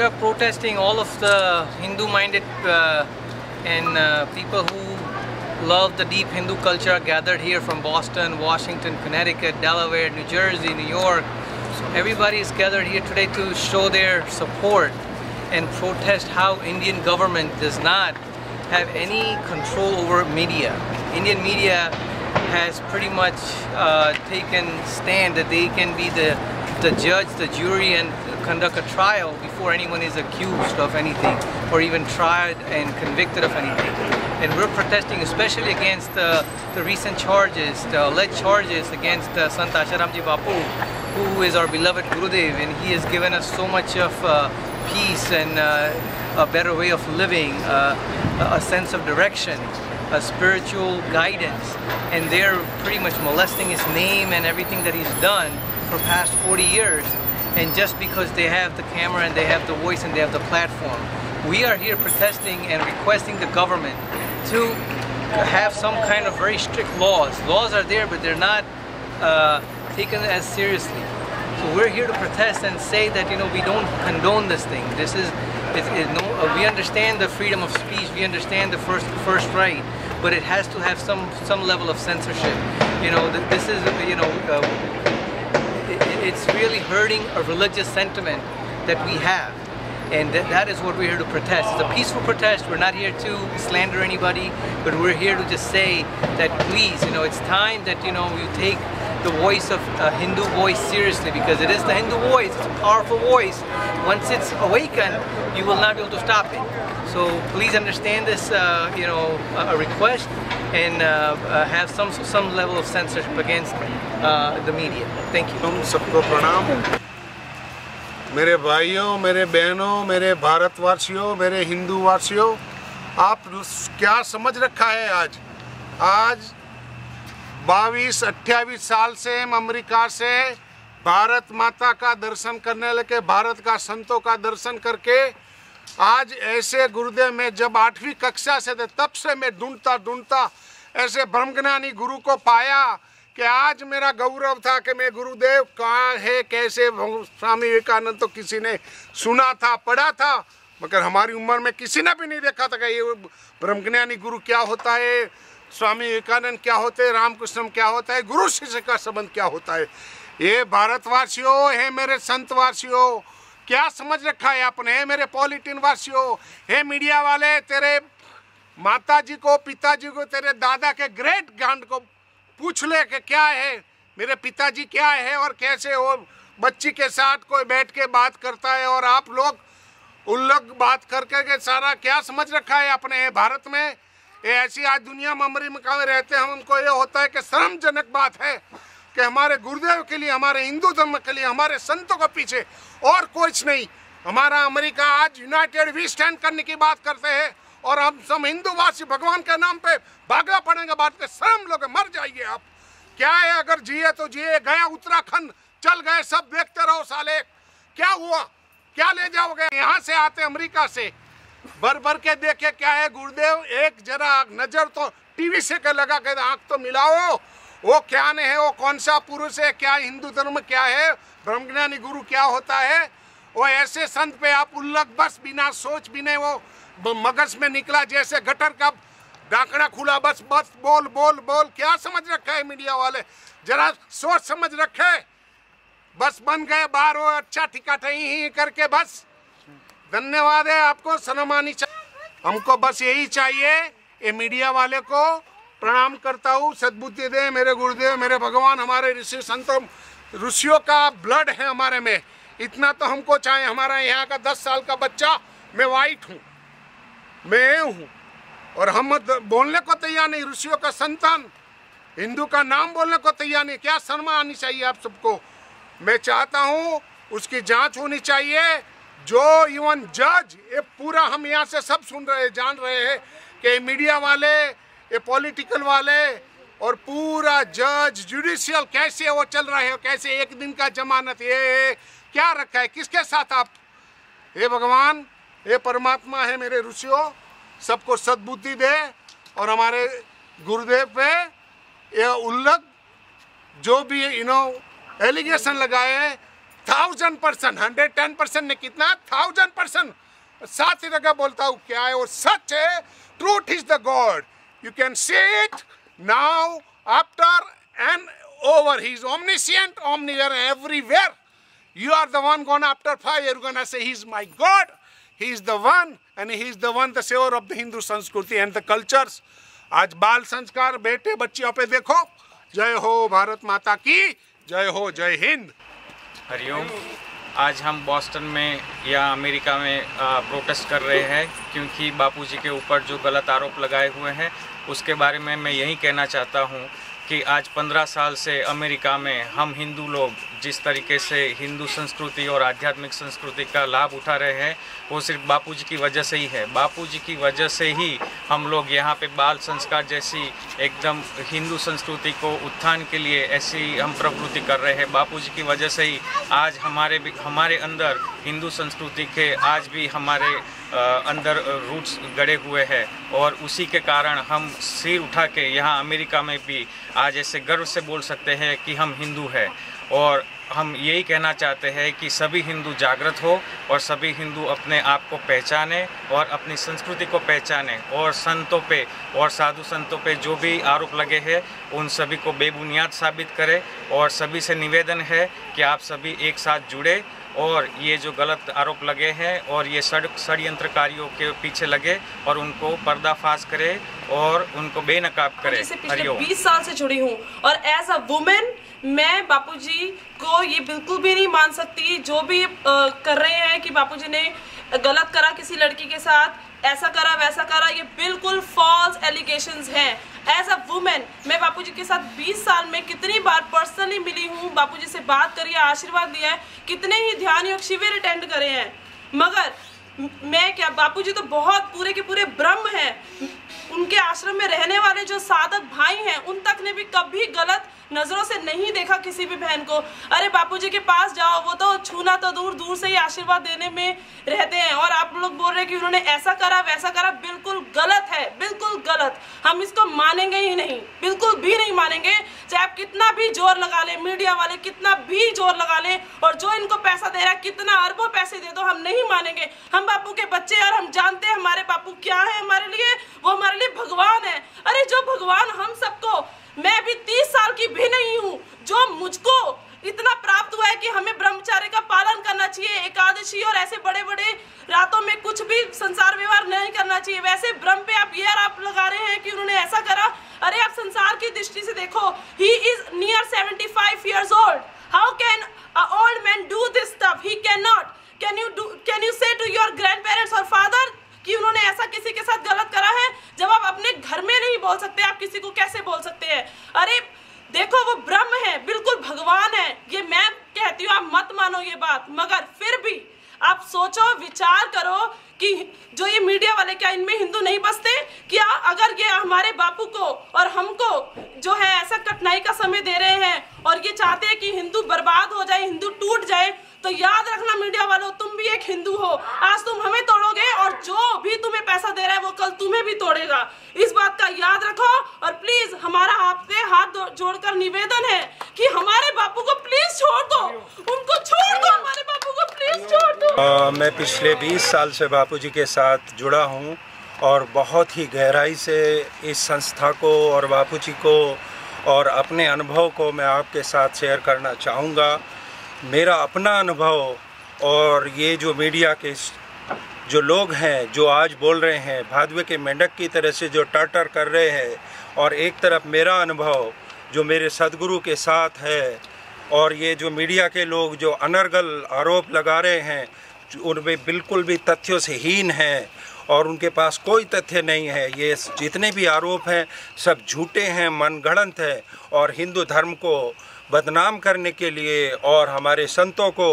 we are protesting. All of the Hindu-minded and people who love the deep Hindu culture are gathered here from Boston, Washington, Connecticut, Delaware, New Jersey, New York. Everybody is gathered here today to show their support and protest how Indian government does not have any control over media. Indian media has pretty much taken stand that they can be the judge, the jury, and conduct a trial before anyone is accused of anything or even tried and convicted of anything. And we're protesting especially against the recent charges, the alleged charges against Sant Asharamji Bapu, who is our beloved Gurudev, and he has given us so much of peace and a better way of living, a sense of direction, a spiritual guidance, and they're pretty much molesting his name and everything that he's done for past 40 years. And just because they have the camera and they have the voice and they have the platform, we are here protesting and requesting the government to have some kind of very strict laws. Laws are there, but they're not taken as seriously. So we're here to protest and say that, you know, we don't condone this thing. This is, we understand the freedom of speech, we understand the first right, but it has to have some level of censorship. You know, this is, you know, it's really hurting a religious sentiment that we have, and that is what we're here to protest. It's a peaceful protest. We're not here to slander anybody, but we're here to just say that please, you know, it's time that, you know, you take the voice of Hindu voice seriously, because it is the Hindu voice. It's a powerful voice. Once it's awakened, you will not be able to stop it. So please understand this, you know, a request, and have some level of censorship against the media. Thank you. सबको प्रणाम। मेरे भाइयों, मेरे बहनों, मेरे भारतवासियों, मेरे हिंदू वासियों, आप क्या समझ रखा है आज 22-28 साल से हम अमेरिका से भारत माता का दर्शन करने लगे, भारत का संतों का दर्शन करके आज ऐसे गुरुदेव में जब 8वीं कक्षा से थे तब से मैं ढूंढता ऐसे ब्रह्मज्ञानी गुरु को पाया कि आज मेरा गौरव था कि मैं गुरुदेव कहाँ है, कैसे। स्वामी विवेकानंद तो किसी ने सुना था, पढ़ा था, मगर हमारी उम्र में किसी ने भी नहीं देखा था कि ये ब्रह्मज्ञानी गुरु क्या होता है, स्वामी विवेकानंद क्या होते हैं, रामकृष्ण क्या होता है, गुरु शिष्य का संबंध क्या होता है। ये भारतवासियों है, मेरे संतवासियों, क्या समझ रखा है आपने? है मेरे पॉलिटिन वासियों, है मीडिया वाले, तेरे माता जी को, पिताजी को, तेरे दादा के ग्रेट ग्रैंड को पूछ ले कि क्या है, मेरे पिताजी क्या है और कैसे वो बच्ची के साथ कोई बैठ के बात करता है, और आप लोग उल्लग बात करके के सारा क्या समझ रखा है आपने? भारत में ये ऐसी आज दुनिया में अमेरिका में रहते हैं, हमको ये होता है कि शर्मजनक बात है कि हमारे गुरुदेव के लिए, हमारे हिंदू धर्म के लिए, हमारे संतों के पीछे और कुछ नहीं। हमारा अमेरिका आज यूनाइटेड वी स्टैंड करने की बात करते हैं, और हम सब हिंदूवासी भगवान के नाम पे भागना पड़ेगा बात के। शर्म लोग, मर जाइए आप। क्या है, अगर जिए तो जिए, गया उत्तराखंड चल गए, सब देखते रहो साले, क्या हुआ, क्या ले जाओगे? यहाँ से आते अमेरिका से भर के देखे क्या है गुरुदेव, एक जरा नजर तो टीवी से के लगा के आंख तो मिलाओ, वो क्या नहीं है, वो कौन सा पुरुष है, क्या हिंदू धर्म क्या है, ब्रह्मज्ञानी गुरु क्या होता है। वो ऐसे संत पे आप उल्लग बस बिना सोच बिना वो मगज में निकला जैसे गटर का ढाकना खुला, बस बस बोल बोल बोल। क्या समझ रखा है मीडिया वाले? जरा सोच समझ रखे, बस बन गए बाहर वो अच्छा ठिकाठा ही करके बस। धन्यवाद है आपको, सनमानी चाहिए हमको, बस यही चाहिए। ये मीडिया वाले को प्रणाम करता हूँ, सद्बुद्धि दे मेरे गुरुदेव, मेरे भगवान, हमारे ऋषि संतों, ऋषियों का ब्लड है हमारे में, इतना तो हमको चाहिए। हमारा यहाँ का 10 साल का बच्चा, मैं वाइट हूँ, मैं हूँ, और हम बोलने को तैयार नहीं, ऋषियों का संतान, हिंदू का नाम बोलने को तैयार नहीं। क्या शर्म आनी चाहिए आप सबको? मैं चाहता हूँ उसकी जांच होनी चाहिए। जो इवन जज, ये पूरा हम यहाँ से सब सुन रहे हैं, जान रहे हैं कि मीडिया वाले, ये पॉलिटिकल वाले और पूरा जज जुडिशियल कैसे वो चल रहे हैं, कैसे एक दिन का जमानत, ये क्या रखा है, किसके साथ आप? हे भगवान, हे परमात्मा है मेरे ऋषियों, सबको सद्बुद्धि दे, और हमारे गुरुदेव पे ये उल्लग जो भी एलिगेशन लगाए, 1000%, 110% ने कितना 1000% साथ ही जगह बोलता हूँ क्या है, और सच है, truth is the God. You can see it now after and over. He is omniscient, omniwhere, everywhere. You are the one gonna after 5 you're gonna say he is my God. He is the one and he is the one the savior of the Hindu संस्कृति and the cultures. आज बाल संस्कार बेटे बच्चियों पे देखो. जय हो भारत माता की, जय हो, जय हिंद. हरिओम. आज हम बॉस्टन में या अमेरिका में प्रोटेस्ट कर रहे हैं क्योंकि बापूजी के ऊपर जो गलत आरोप लगाए हुए हैं उसके बारे में मैं यही कहना चाहता हूं कि आज 15 साल से अमेरिका में हम हिंदू लोग जिस तरीके से हिंदू संस्कृति और आध्यात्मिक संस्कृति का लाभ उठा रहे हैं वो सिर्फ बापूजी की वजह से ही है. बापूजी की वजह से ही हम लोग यहाँ पे बाल संस्कार जैसी एकदम हिंदू संस्कृति को उत्थान के लिए ऐसी हम प्रवृत्ति कर रहे हैं. बापूजी की वजह से ही आज हमारे अंदर हिंदू संस्कृति के आज भी हमारे अंदर रूट्स गड़े हुए हैं और उसी के कारण हम सिर उठा के यहाँ अमेरिका में भी आज ऐसे गर्व से बोल सकते हैं कि हम हिंदू हैं. और हम यही कहना चाहते हैं कि सभी हिंदू जागृत हो और सभी हिंदू अपने आप को पहचाने और अपनी संस्कृति को पहचाने और संतों पे और साधु संतों पे जो भी आरोप लगे हैं उन सभी को बेबुनियाद साबित करें. और सभी से निवेदन है कि आप सभी एक साथ जुड़े और ये जो गलत आरोप लगे हैं और ये षड्यंत्रकारियों के पीछे लगे और उनको पर्दाफाश करे और उनको बेनकाब करे. पिछले 20 साल से जुड़ी हूँ और एज अ वुमेन मैं बापूजी को ये बिल्कुल भी नहीं मान सकती जो भी कर रहे हैं कि बापूजी ने गलत करा किसी लड़की के साथ, ऐसा करा वैसा करा, ये बिल्कुल फॉल्स एलिगेशंस हैं. एज अ वुमेन मैं बापूजी के साथ 20 साल में कितनी बार पर्सनली मिली हूँ, बापूजी से बात करी है, आशीर्वाद दिया है, कितने ही ध्यान योग शिविर अटेंड करे हैं. मगर मैं क्या, बापूजी तो बहुत पूरे के पूरे ब्रह्म हैं. उनके आश्रम में रहने वाले जो साधक भाई हैं उन तक ने भी कभी गलत नजरों से नहीं देखा किसी भी बहन को. अरे बापूजी के पास जाओ, वो तो छूना तो दूर दूर से ही आशीर्वाद देने में रहते हैं. और आप लोग बोल रहे हैं कि उन्होंने ऐसा करा वैसा करा, बिल्कुल गलत है, बिल्कुल गलत. हम इसको मानेंगे ही नहीं, बिल्कुल भी नहीं मानेंगे. चाहे आप कितना भी जोर लगा लें, मीडिया वाले कितना भी जोर लगा लें और जो इनको पैसा दे रहा है कितना अरबों पैसे दे दो, हम नहीं मानेंगे. हम बापू के बच्चे हैं और हम जानते हैं हमारे बापू क्या है हमारे लिए. वो हमारे लिए भगवान है. अरे जो भगवान हम सबको, मैं भी 30 साल की भी नहीं हूँ, जो मुझको इतना प्राप्त हुआ है कि हमें ब्रह्मचर्य का पालन करना चाहिए, एकादशी और ऐसे बड़े बड़े रातों में कुछ भी संसार व्यवहार नहीं करना चाहिए. वैसे ब्रह्म पे आप ये आरोप लगा रहे हैं कि उन्होंने ऐसा करा. अरे आप संसार की दृष्टि से देखो, he is near 75 years old. How can a old man do this stuff? He can not. Can you से टू योर ग्रैंड पेरेंट्स और फादर कि उन्होंने ऐसा किसी के साथ गलत करा है? जब आप अपने घर में नहीं बोल सकते, आप किसी को कैसे बोल सकते हैं? अरे देखो, वो ब्रह्म है, बिल्कुल भगवान है. ये मैं कहती हूँ, आप मत मानो ये बात, मगर फिर भी आप सोचो, विचार करो कि जो ये मीडिया वाले, क्या इनमें हिंदू नहीं बसते? क्या अगर ये हमारे बापू को और हमको जो है ऐसा कठिनाई का समय दे रहे हैं और ये चाहते हैं कि हिंदू बर्बाद हो जाए, हिंदू टूट जाए, तो याद रखना मीडिया वालों, तुम भी एक हिंदू हो. आज तुम हमें तोड़ोगे और जो भी तुम्हें पैसा दे रहा है वो कल तुम्हें भी तोड़ेगा. इस बात का याद रखो. और प्लीज हमारा आपसे हाथ जोड़कर निवेदन है कि हमारे बापू को प्लीज छोड़ दो, उनको छोड़ दो, हमारे बापू को प्लीज छोड़ दो. मैं पिछले 20 साल से बापूजी के साथ जुड़ा हूँ और बहुत ही गहराई से इस संस्था को और बापूजी को और अपने अनुभव को मैं आपके साथ शेयर करना चाहूँगा. मेरा अपना अनुभव और ये जो मीडिया के जो लोग हैं जो आज बोल रहे हैं भादवे के मेंढक की तरह से जो टर्टर कर रहे हैं, और एक तरफ मेरा अनुभव जो मेरे सदगुरु के साथ है, और ये जो मीडिया के लोग जो अनर्गल आरोप लगा रहे हैं उनमें बिल्कुल भी तथ्यों से हीन हैं और उनके पास कोई तथ्य नहीं है. ये जितने भी आरोप हैं सब झूठे हैं, मनगढ़ंत है और हिंदू धर्म को बदनाम करने के लिए और हमारे संतों को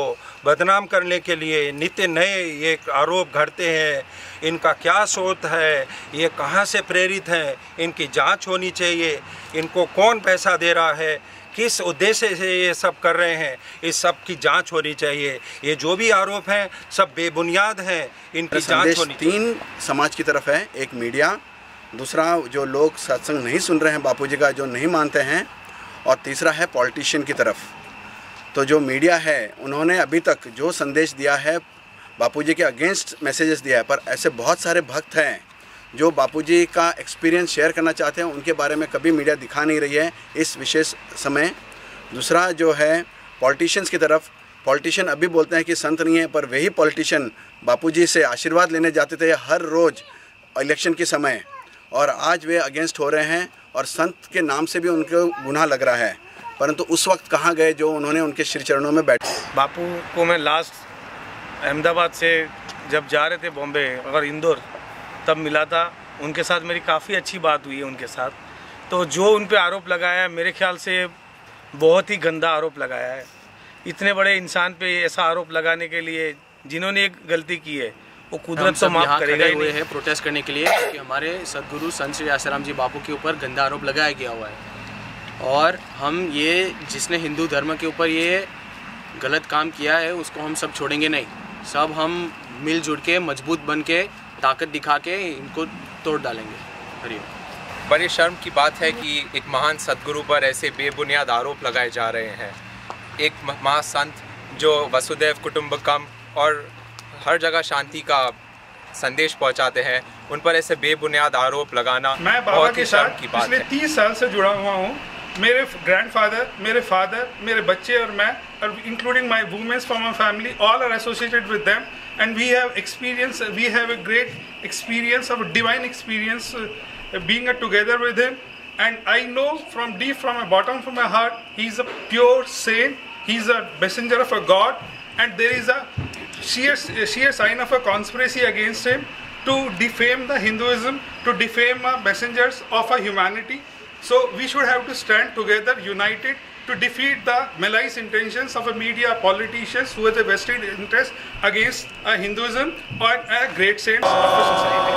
बदनाम करने के लिए नित्य नए ये आरोप घड़ते हैं. इनका क्या सोच है, ये कहाँ से प्रेरित हैं, इनकी जांच होनी चाहिए. इनको कौन पैसा दे रहा है, किस उद्देश्य से ये सब कर रहे हैं, इस सब की जांच होनी चाहिए. ये जो भी आरोप हैं सब बेबुनियाद हैं, इनकी जांच होनी चाहिए. 3 समाज की तरफ है, एक मीडिया, दूसरा जो लोग सत्संग नहीं सुन रहे हैं बापूजी का, जो नहीं मानते हैं, और तीसरा है पॉलिटिशियन की तरफ. तो जो मीडिया है उन्होंने अभी तक जो संदेश दिया है बापूजी के अगेंस्ट मैसेजेस दिया है, पर ऐसे बहुत सारे भक्त हैं जो बापूजी का एक्सपीरियंस शेयर करना चाहते हैं, उनके बारे में कभी मीडिया दिखा नहीं रही है इस विशेष समय। दूसरा जो है पॉलिटिशियंस की तरफ, पॉलिटिशियन अभी बोलते हैं कि संत नहीं है, पर वही पॉलिटिशियन बापूजी से आशीर्वाद लेने जाते थे हर रोज़ इलेक्शन के समय, और आज वे अगेंस्ट हो रहे हैं और संत के नाम से भी उनको गुनाह लग रहा है। परंतु उस वक्त कहाँ गए जो उन्होंने उनके श्री चरणों में बैठे। बापू को मैं लास्ट अहमदाबाद से जब जा रहे थे बॉम्बे और इंदौर, तब मिला था। उनके साथ मेरी काफ़ी अच्छी बात हुई है उनके साथ। तो जो उन पे आरोप लगाया है, मेरे ख्याल से बहुत ही गंदा आरोप लगाया है। इतने बड़े इंसान पे ऐसा आरोप लगाने के लिए जिन्होंने एक गलती की है वो कुदरत तो माफ़ करेगा ही नहीं। है प्रोटेस्ट करने के लिए, क्योंकि हमारे सदगुरु संत श्री आसाराम जी बापू के ऊपर गंदा आरोप लगाया गया हुआ है, और हम ये जिसने हिंदू धर्म के ऊपर ये गलत काम किया है उसको हम सब छोड़ेंगे नहीं। सब हम मिलजुल के मजबूत बन के ताकत दिखा के इनको तोड़ डालेंगे। हरिओम। बड़ी शर्म की बात है कि एक महान सदगुरु पर ऐसे बेबुनियाद आरोप लगाए जा रहे हैं। एक महासंत जो वसुदैव कुटुंबकम और हर जगह शांति का संदेश पहुंचाते हैं, उन पर ऐसे बेबुनियाद आरोप लगाना मैं बाबा के साथ पिछले 30 साल से जुड़ा हुआ हूँ। मेरे ग्रैंडफादर, मेरे फादर, मेरे बच्चे और मैं, including my womens from my family, all are associated with them, and we have a great experience of a divine experience being together with him, and I know from deep from my bottom of my heart he is a pure saint, he is a messenger of a God, and there is a sheer sign of a conspiracy against him to defame the Hinduism, to defame messengers of a humanity. So we should have to stand together, united, to defeat the malicious intentions of a media politicians who have a vested interest against Hinduism or a great saints of the society.